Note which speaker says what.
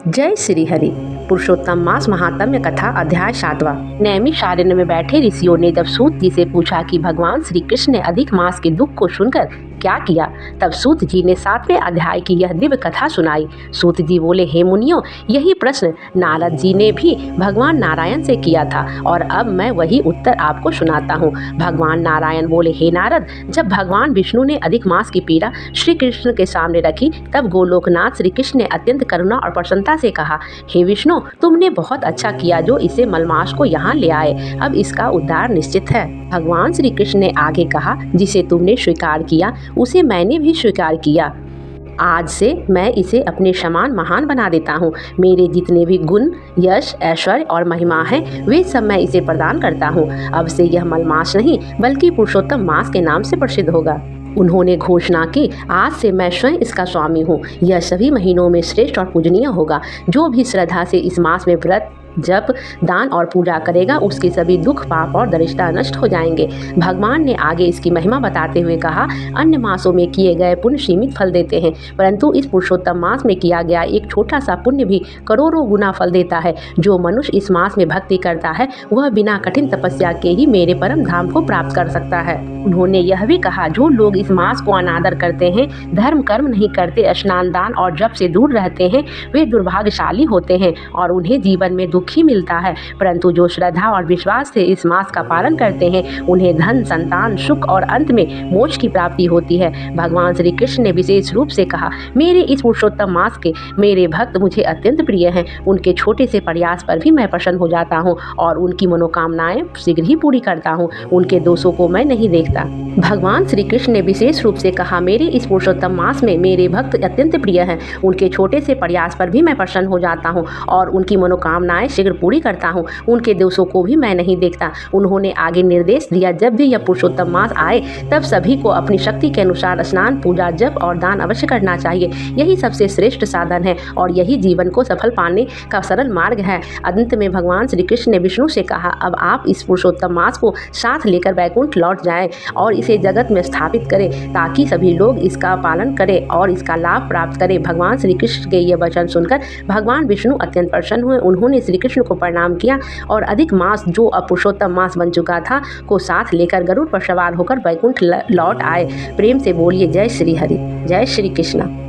Speaker 1: जय श्री हरि। पुरुषोत्तम मास महात्म्य कथा अध्याय 7वां। नैमिषारण्य में बैठे ऋषियों ने जब सूत जी से पूछा कि भगवान श्री कृष्ण ने अधिक मास के दुख को सुनकर क्या किया, तब सूत जी ने 7वें अध्याय की यह दिव्य कथा सुनाई। सूत जी बोले, हे मुनियों, यही प्रश्न नारद जी ने भी भगवान नारायण से किया था और अब मैं वही उत्तर आपको सुनाता हूँ। भगवान नारायण बोले, हे नारद, जब भगवान विष्णु ने अधिक मास की पीड़ा श्री कृष्ण के सामने रखी, तब गोलोकनाथ श्री कृष्ण ने अत्यंत करुणा और प्रसन्नता से कहा, हे विष्णु, तुमने बहुत अच्छा किया जो इसे मलमास को यहाँ ले आए। अब इसका उद्धार निश्चित है। भगवान श्री कृष्ण ने आगे कहा, जिसे तुमने स्वीकार किया उसे मैंने भी स्वीकार किया। आज से मैं इसे अपने समान महान बना देता हूँ। मेरे जितने भी गुण, यश, ऐश्वर्य और महिमा हैं, वे सब मैं इसे प्रदान करता हूँ। अब से यह मलमास नहीं बल्कि पुरुषोत्तम मास के नाम से प्रसिद्ध होगा। उन्होंने घोषणा की, आज से मैं स्वयं इसका स्वामी हूँ। यह सभी महीनों में श्रेष्ठ और पूजनीय होगा। जो भी श्रद्धा से इस मास में व्रत, जप, दान और पूजा करेगा, उसके सभी दुख, पाप और दरिद्रता नष्ट हो जाएंगे। भगवान ने आगे इसकी महिमा बताते हुए कहा, अन्य मासों में किए गए पुण्य सीमित फल देते हैं, परंतु इस पुरुषोत्तम मास में किया गया एक छोटा सा पुण्य भी करोड़ों गुना फल देता है। जो मनुष्य इस मास में भक्ति करता है, वह बिना कठिन तपस्या के ही मेरे परम धाम को प्राप्त कर सकता है। उन्होंने यह भी कहा, जो लोग इस मास को अनादर करते हैं, धर्म कर्म नहीं करते, स्नान दान और जप से दूर रहते हैं, वे दुर्भाग्यशाली होते हैं और उन्हें जीवन में दुख ही मिलता है। परंतु जो श्रद्धा और विश्वास से इस मास का पालन करते हैं, उन्हें धन, संतान, सुख और अंत में मोक्ष की प्राप्ति होती है। भगवान श्री कृष्ण ने विशेष रूप से कहा, मेरे इस पुरुषोत्तम मास के मेरे भक्त मुझे अत्यंत प्रिय हैं। उनके छोटे से प्रयास पर भी मैं प्रसन्न हो जाता हूँ और उनकी मनोकामनाएं शीघ्र ही पूरी करता हूँ। उनके दोषों को मैं नहीं देखता। भगवान श्री कृष्ण ने विशेष रूप से कहा, मेरे इस पुरुषोत्तम मास में मेरे भक्त अत्यंत प्रिय हैं। उनके छोटे से प्रयास पर भी मैं प्रसन्न हो जाता हूँ और उनकी मनोकामनाएं शीघ्र पूरी करता हूँ। उनके दोषों को भी मैं नहीं देखता। उन्होंने आगे निर्देश दिया, जब भी यह पुरुषोत्तम मास आए, तब सभी को अपनी शक्ति के अनुसार स्नान, पूजा, जप और दान अवश्य करना चाहिए। यही सबसे श्रेष्ठ साधन है और यही जीवन को सफल पाने का सरल मार्ग है। अंत में भगवान श्री कृष्ण ने विष्णु से कहा, अब आप इस पुरुषोत्तम मास को साथ लेकर वैकुंठ लौट जाएं और इसे जगत में स्थापित करें, ताकि सभी लोग इसका पालन करें और इसका लाभ प्राप्त करें। भगवान श्री कृष्ण के ये वचन सुनकर भगवान विष्णु अत्यंत प्रसन्न हुए। उन्होंने श्री कृष्ण को प्रणाम किया और अधिक मास, जो अब पुरुषोत्तम मास बन चुका था, को साथ लेकर गरुड़ पर सवार होकर वैकुंठ लौट आए। प्रेम से बोलिए, जय श्री हरि, जय श्री कृष्ण।